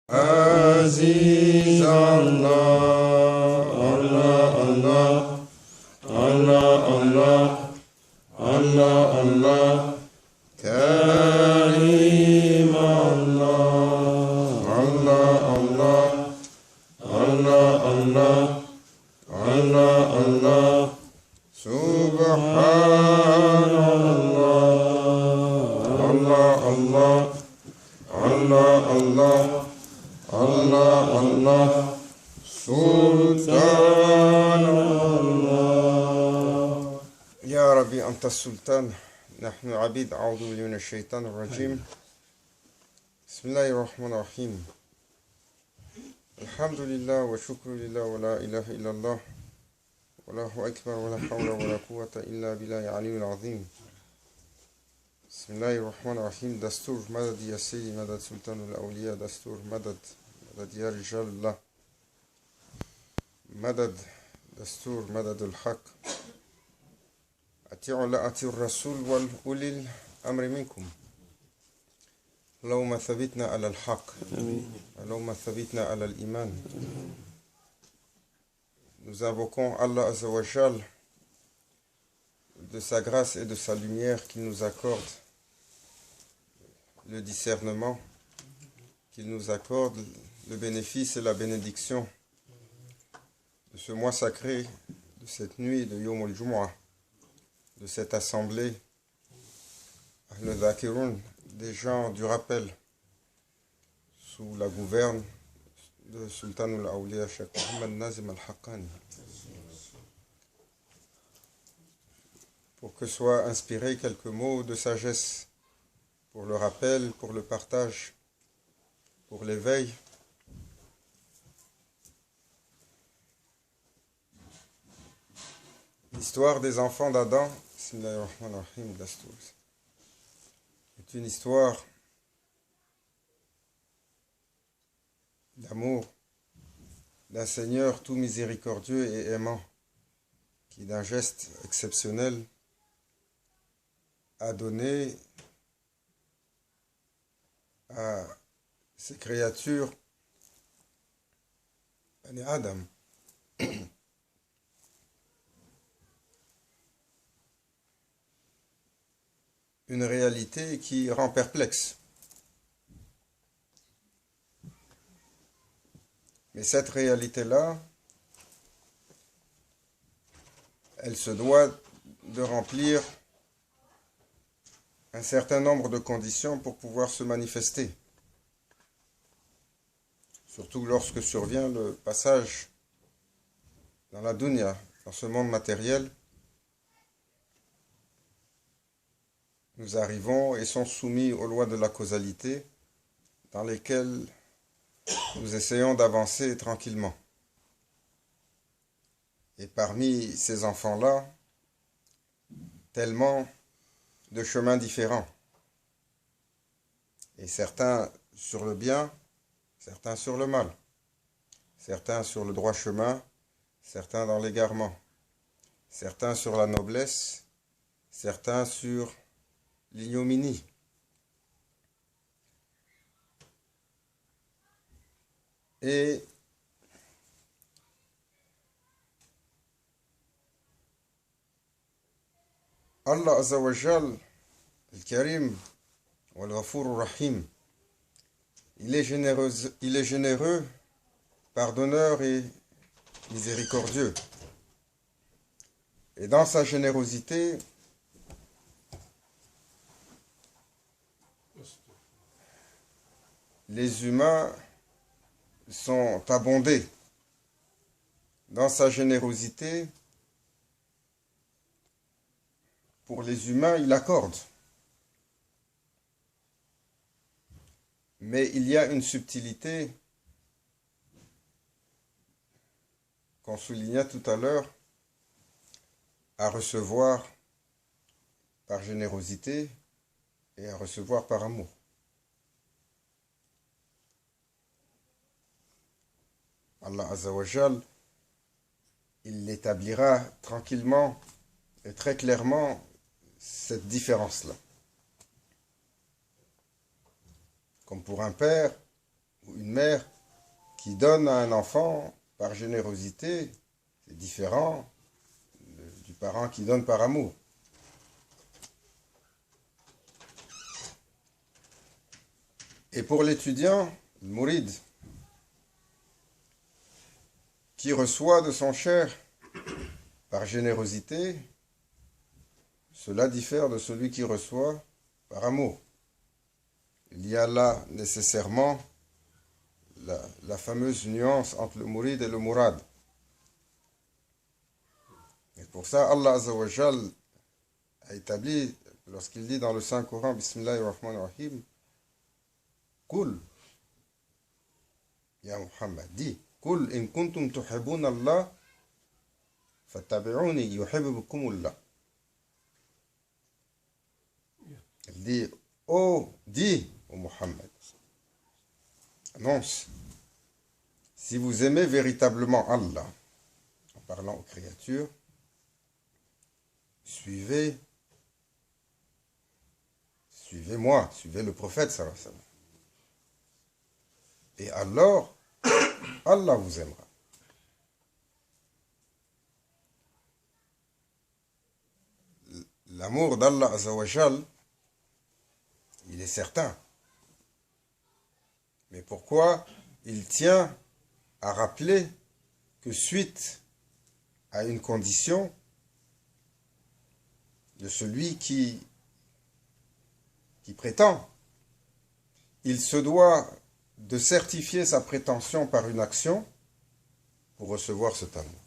Aziz Allah, Allah, Allah, Allah, Allah, Allah, Allah, Karim Allah, Allah, Allah, Allah, Allah, Allah, Allah, Subhanallah, Allah, Allah, Allah, Allah, Allah, Allah, Sultan Allah. Ya Rabbi, Anta Sultan, نحن عبيد أعوذ بالله من الشيطان الرجيم. بسم الله الرحمن الرحيم. الحمد لله وشكر لله ولا إله إلا الله والله أكبر ولا حول ولا قوة إلا بالله العلي العظيم. بسم الله الرحمن الرحيم. دستور مدد يا سيدي، مدد سلطان الأولياء، دستور مدد يا رجال الله، مدد دستور مدد الحق. أطيعوا الله أطيعوا الرسول والأولي الأمر منكم. اللهم ثبتنا على الحق، اللهم ثبتنا على الإيمان. Nous invoquons Allah Azza wa Jal de sa grâce et de sa lumière, qu'il nous accorde le discernement, qu'il nous accorde le bénéfice et la bénédiction de ce mois sacré, de cette nuit de Yom al-Jumu'ah, de cette assemblée, Ahl-Dhakiroun, des gens du rappel, sous la gouverne de Sultan al-Awliya Cheikh Mohammed Nazim al-Haqqani, pour que soient inspirés quelques mots de sagesse pour le rappel, pour le partage, pour l'éveil. L'histoire des enfants d'Adam, Bismillahirrahmanirrahim, est une histoire d'amour d'un Seigneur tout miséricordieux et aimant, qui d'un geste exceptionnel a donné à ces créatures, Bani Adam, une réalité qui rend perplexe. Mais cette réalité-là, elle se doit de remplir un certain nombre de conditions pour pouvoir se manifester. Surtout lorsque survient le passage dans la dunya, dans ce monde matériel. Nous arrivons et sont soumis aux lois de la causalité, dans lesquelles nous essayons d'avancer tranquillement. Et parmi ces enfants-là, tellement de chemins différents. Et certains sur le bien, certains sur le mal. Certains sur le droit chemin, certains dans l'égarement. Certains sur la noblesse, certains sur l'ignominie. Et Allah Azza wa Jal, Al-Karim, Wal-Ghafur Rahim, il est généreux, pardonneur et miséricordieux. Et dans sa générosité, les humains sont abondés. Dans sa générosité, pour les humains, il accorde. Mais il y a une subtilité qu'on soulignait tout à l'heure à recevoir par générosité et à recevoir par amour. Allah Azza wa Jal, il établira tranquillement et très clairement cette différence-là. Comme pour un père, ou une mère qui donne à un enfant par générosité, c'est différent du parent qui donne par amour. Et pour l'étudiant, le mouride, qui reçoit de son cher par générosité, cela diffère de celui qui reçoit par amour. Il y a là nécessairement la fameuse nuance entre le mouride et le mourad. Et pour ça, Allah Azza wa Jal a établi, lorsqu'il dit dans le Saint-Coran, Bismillahirrahmanirrahim, Qul, ya Muhammad, dit, Qul in kuntum tuhibbuna Allah, fattabi'uni yuhibbukumullah. Il dit, oh, dis, ô Muhammad, annonce, si vous aimez véritablement Allah, en parlant aux créatures, suivez-moi, suivez le prophète, sallallahu alayhi wa sallam. Et alors, Allah vous aimera. L'amour d'Allah Azza wa Jal, il est certain. Mais pourquoi il tient à rappeler que suite à une condition de celui qui prétend, il se doit de certifier sa prétention par une action pour recevoir cet amour.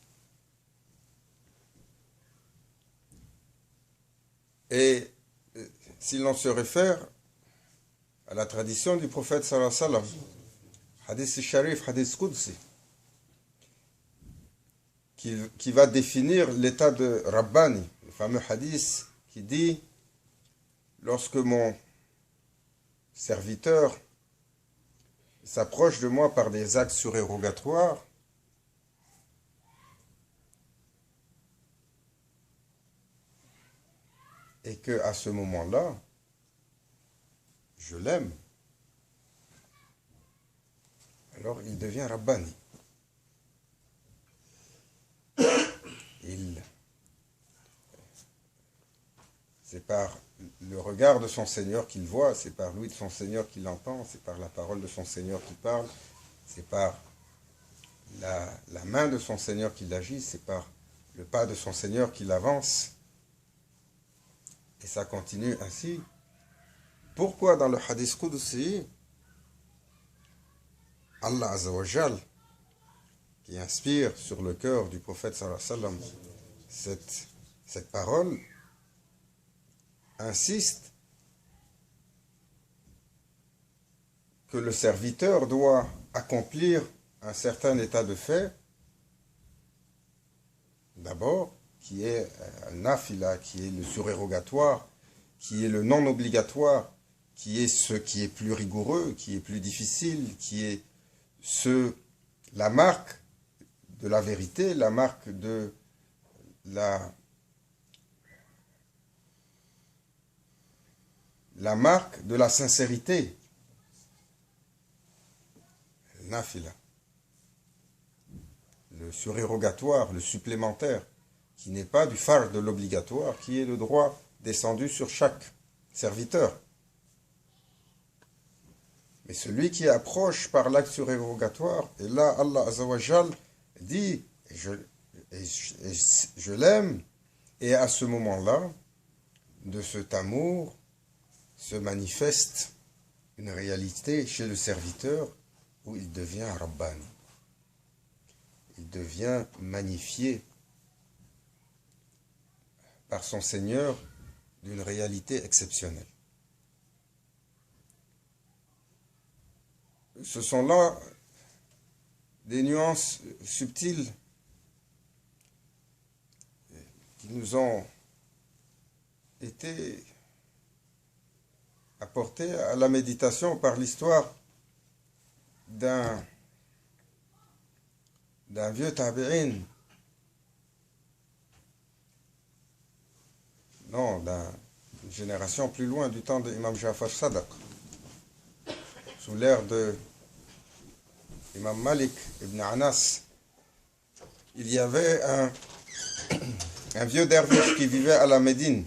Et si l'on se réfère à la tradition du prophète sallallahu alayhi wa sallam, hadith sharif, hadith qudsi, qui va définir l'état de Rabbani, le fameux hadith qui dit, lorsque mon serviteur s'approche de moi par des actes surérogatoires, et que à ce moment-là, je l'aime, alors il devient Rabbani. C'est par le regard de son Seigneur qu'il voit, c'est par l'ouïe de son Seigneur qu'il entend, c'est par la parole de son Seigneur qu'il parle, c'est par la main de son Seigneur qu'il agit, c'est par le pas de son Seigneur qu'il avance. Et ça continue ainsi. Pourquoi dans le hadith Qudsi, Allah Azza wa Jal, qui inspire sur le cœur du prophète sallallahu alayhi wa sallam cette parole, insiste que le serviteur doit accomplir un certain état de fait, d'abord, qui est un nafila, qui est le surérogatoire, qui est le non obligatoire, qui est ce qui est plus rigoureux, qui est plus difficile, qui est la marque de la vérité, la marque de la marque de la sincérité. Nafila. Le surérogatoire, le supplémentaire, qui n'est pas du phare de l'obligatoire, qui est le droit descendu sur chaque serviteur. Mais celui qui approche par l'acte surérogatoire, et là, Allah Azza wa Jal dit, je l'aime, et à ce moment-là, de cet amour, se manifeste une réalité chez le serviteur où il devient Rabbani. Il devient magnifié par son Seigneur d'une réalité exceptionnelle. Ce sont là des nuances subtiles qui nous ont été apportées à la méditation par l'histoire d'un vieux tabi'in, non, d'une génération plus loin du temps de Imam Ja'far Sadiq, sous l'ère de Imam Malik ibn Anas, il y avait un vieux derviche qui vivait à la Médine,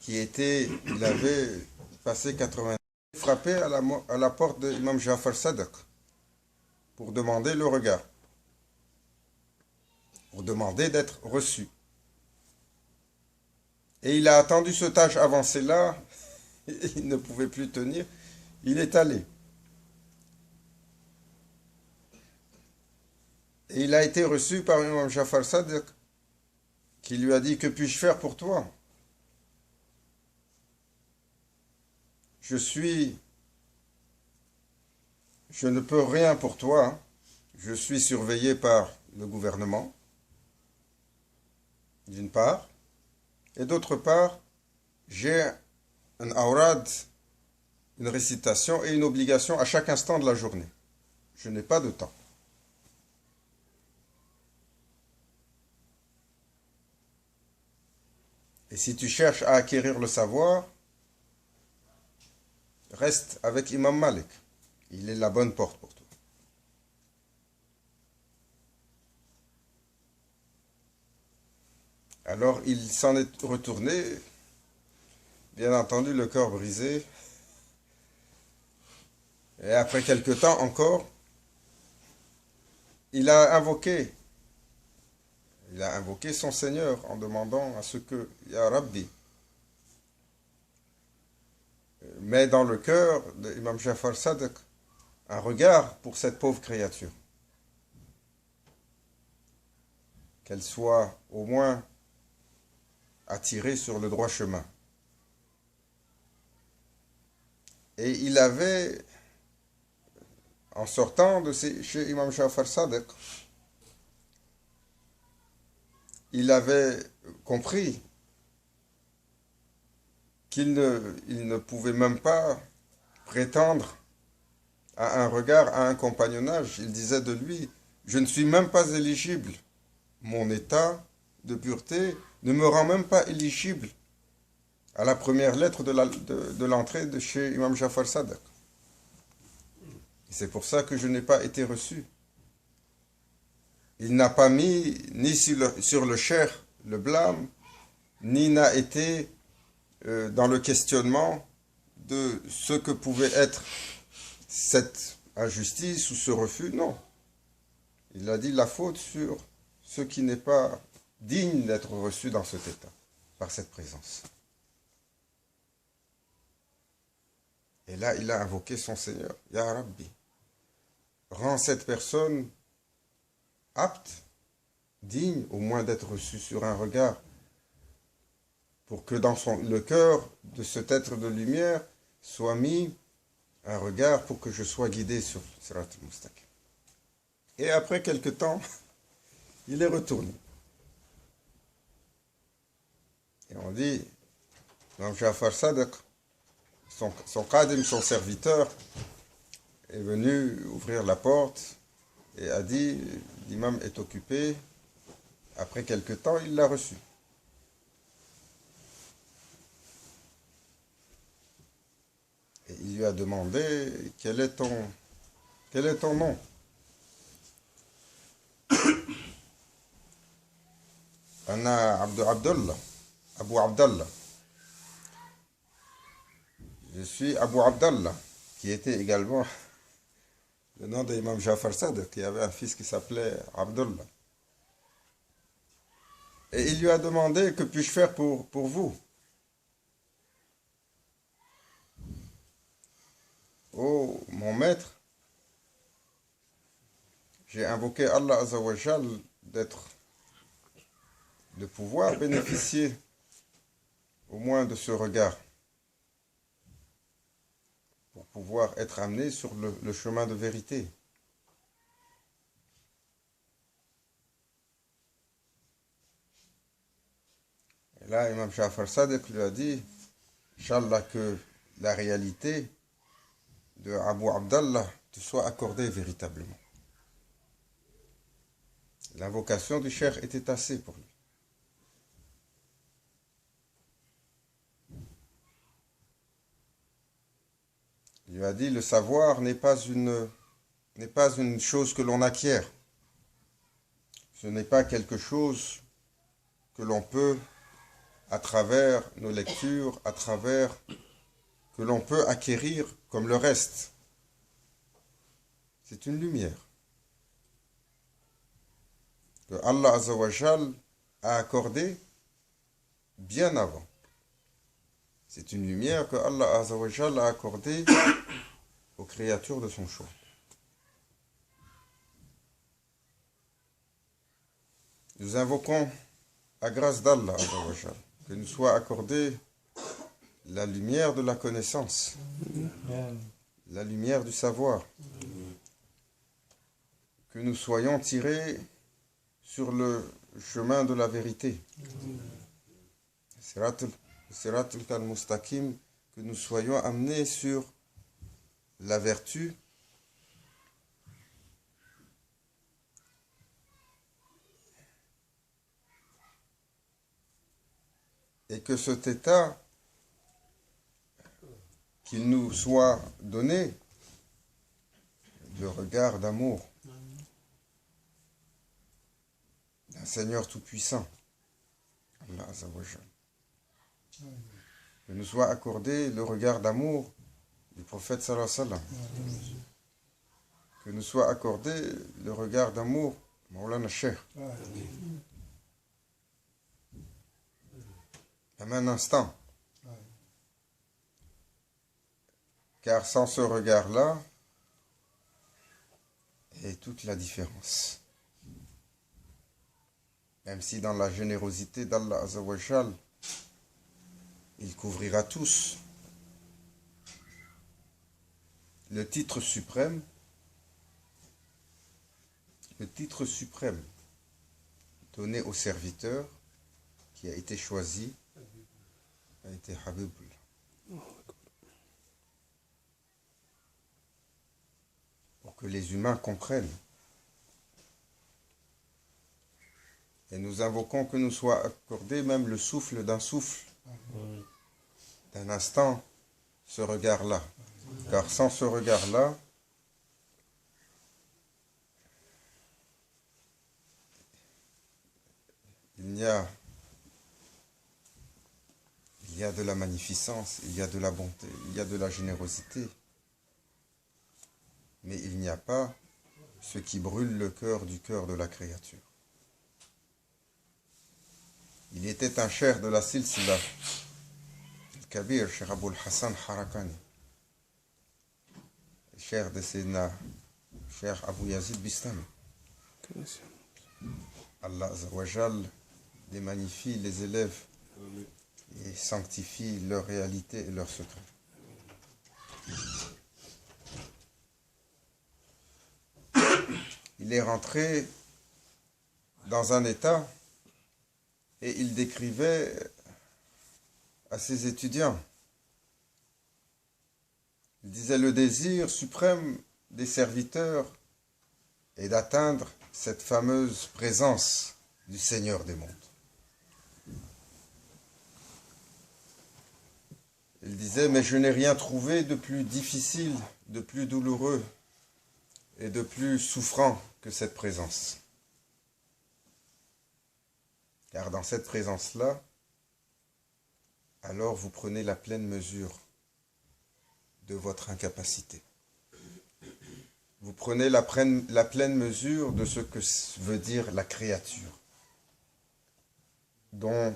il avait passé 80 ans, frappé à la porte de Imam Jafar Sadiq pour demander le regard, pour demander d'être reçu. Et il a attendu ce tâche avancé là, il ne pouvait plus tenir, il est allé. Et il a été reçu par Imam Jafar Sadiq, qui lui a dit: que puis-je faire pour toi? Je ne peux rien pour toi. Je suis surveillé par le gouvernement, d'une part, et d'autre part, j'ai un awrad, une récitation et une obligation à chaque instant de la journée. Je n'ai pas de temps. Et si tu cherches à acquérir le savoir, reste avec Imam Malik. Il est la bonne porte pour toi. Alors il s'en est retourné, bien entendu le cœur brisé. Et après quelque temps encore, il a invoqué son Seigneur en demandant à ce que, Ya Rabbi, met dans le cœur d'Imam Jafar Sadiq un regard pour cette pauvre créature. Qu'elle soit au moins attirée sur le droit chemin. Et il avait, en sortant de chez Imam Jafar Sadiq, il avait compris qu'il ne pouvait même pas prétendre à un regard, à un compagnonnage. Il disait de lui: je ne suis même pas éligible. Mon état de pureté ne me rend même pas éligible à la première lettre de l'entrée de chez Imam Jafar Sadiq. C'est pour ça que je n'ai pas été reçu. Il n'a pas mis ni sur le cher le blâme, ni n'a été dans le questionnement de ce que pouvait être cette injustice ou ce refus. Non. Il a dit la faute sur ce qui n'est pas digne d'être reçu dans cet état, par cette présence. Et là, il a invoqué son Seigneur. Ya Rabbi, rends cette personne apte, digne au moins d'être reçue sur un regard, pour que dans le cœur de cet être de lumière soit mis un regard pour que je sois guidé sur Sirat al-Mustaqim. Et après quelque temps, il est retourné. Et on dit, Imam Jafar Sadiq, son qadim, son serviteur, est venu ouvrir la porte et a dit: l'imam est occupé. Après quelque temps, il l'a reçu. Et il lui a demandé: quel est ton nom? Ana Abdullah, Abu Abdallah. Je suis Abu Abdallah, qui était également le nom d'Imam Jafar Sadiq, qui avait un fils qui s'appelait Abdullah. Et il lui a demandé: que puis-je faire pour vous? Oh, mon maître, j'ai invoqué Allah Azzawajal de pouvoir bénéficier au moins de ce regard, pour pouvoir être amené sur le chemin de vérité. Et là, Imam Jafar Sadiq lui a dit: Inch'Allah, que la réalité de Abu Abdallah te soit accordée véritablement. L'invocation du cheikh était assez pour lui. Il lui a dit: le savoir n'est pas une n'est pas une chose que l'on acquiert. Ce n'est pas quelque chose que l'on peut, à travers nos lectures, que l'on peut acquérir comme le reste. C'est une lumière que Allah Azza wa Jal a accordée bien avant. C'est une lumière que Allah Azza wa Jal a accordée aux créatures de son choix. Nous invoquons la grâce d'Allah Azza wa Jal, que nous soit accordée la lumière de la connaissance, la lumière du savoir, que nous soyons tirés sur le chemin de la vérité. Sirat al-Mustaqim, que nous soyons amenés sur la vertu et que cet état qu'il nous soit donné, le regard d'amour d'un Seigneur Tout-Puissant, Allah Azza wa Jal. Que nous soit accordé le regard d'amour du prophète sallallahu alayhi wa sallam. Que nous soit accordé le regard d'amour Maulana Cheikh. Même un instant. Car sans ce regard-là, est toute la différence. Même si dans la générosité d'Allah Azza wa Jal, il couvrira tous. Le titre suprême donné au serviteur qui a été choisi a été Habibullah. Pour que les humains comprennent. Et nous invoquons que nous soit accordé même le souffle d'un souffle, d'un instant, ce regard-là. Car sans ce regard-là, il y a de la magnificence, il y a de la bonté, il y a de la générosité. Mais il n'y a pas ce qui brûle le cœur du cœur de la créature. Il était un cheikh de la silsila, le Kabir, Cheikh Abul Hassan Harakani, cheikh de Sayyidina, Cheikh Abu Yazid Bistami. Allah Azza wa Jal les magnifie, les élève et sanctifie leur réalité et leurs secrets. Il est rentré dans un état et il décrivait à ses étudiants, il disait: le désir suprême des serviteurs est d'atteindre cette fameuse présence du Seigneur des mondes. Il disait: mais je n'ai rien trouvé de plus difficile, de plus douloureux et de plus souffrant que cette présence. Car dans cette présence-là, alors vous prenez la pleine mesure de votre incapacité. Vous prenez la pleine mesure de ce que veut dire la créature, dont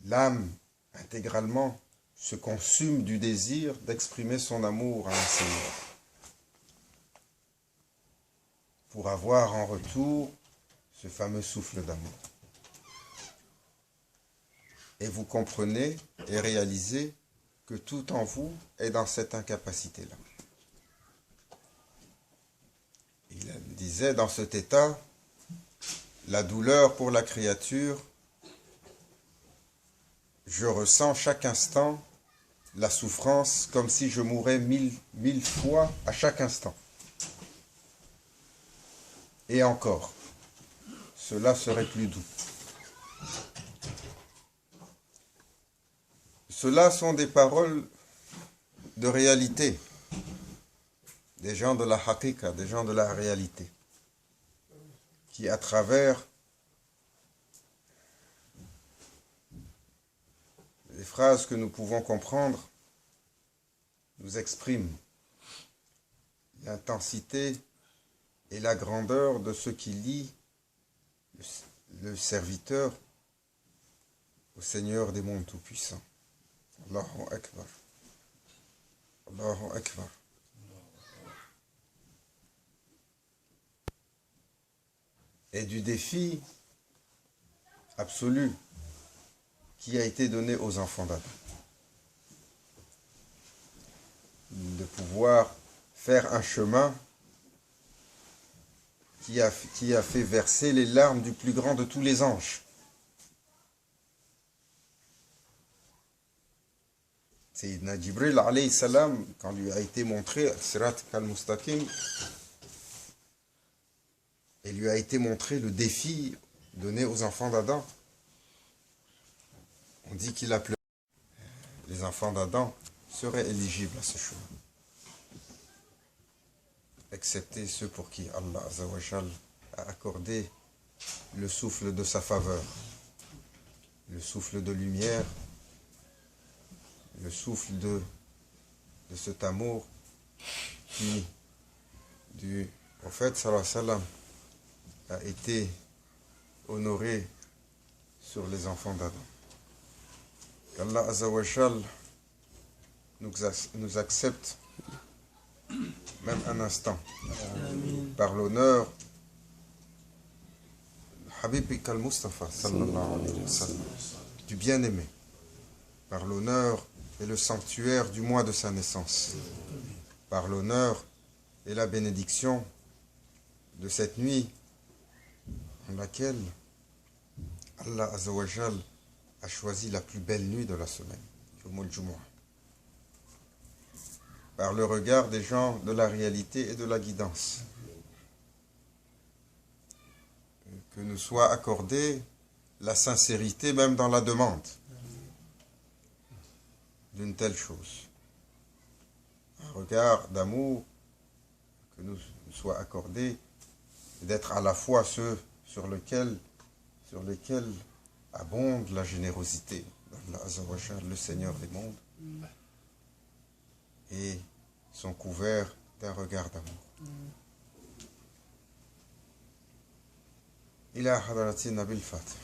l'âme intégralement se consume du désir d'exprimer son amour à un Seigneur, pour avoir en retour ce fameux souffle d'amour. Et vous comprenez et réalisez que tout en vous est dans cette incapacité-là. Il disait dans cet état, la douleur pour la créature, je ressens chaque instant la souffrance comme si je mourais mille fois à chaque instant. Et encore, cela serait plus doux. Cela sont des paroles de réalité, des gens de la haqiqa, des gens de la réalité, qui à travers les phrases que nous pouvons comprendre nous expriment l'intensité et la grandeur de ce qui lie le serviteur au Seigneur des mondes tout-puissants. Allahu Akbar. Allahu Akbar. Et du défi absolu qui a été donné aux enfants d'Adam. De pouvoir faire un chemin qui a fait verser les larmes du plus grand de tous les anges. Sayyidina Jibril alayhi salam, quand lui a été montré Sirat al-Mustaqim, et lui a été montré le défi donné aux enfants d'Adam, on dit qu'il a pleuré. Les enfants d'Adam seraient éligibles à ce chemin, excepté ceux pour qui Allah Azza wa Jal a accordé le souffle de sa faveur, le souffle de lumière, le souffle de cet amour qui, du prophète sallallahu alayhi wa sallam, a été honoré sur les enfants d'Adam. Qu'Allah Azza wa Jal nous accepte même un instant. Amen. Par l'honneur Habibik al-Mustafa sallallahu alayhi wa sallam, du bien-aimé, par l'honneur et le sanctuaire du mois de sa naissance, par l'honneur et la bénédiction de cette nuit en laquelle Allah Azza wa Jal a choisi la plus belle nuit de la semaine, Yawmul Jumu'ah, par le regard des gens de la réalité et de la guidance, que nous soit accordée la sincérité même dans la demande d'une telle chose, un regard d'amour que nous soit accordé, d'être à la fois ceux sur lesquels abonde la générosité d'Allah Azza wa Jal, le Seigneur des mondes, et sont couverts d'un regard d'amour. إلى حضرة النبي الفاتح.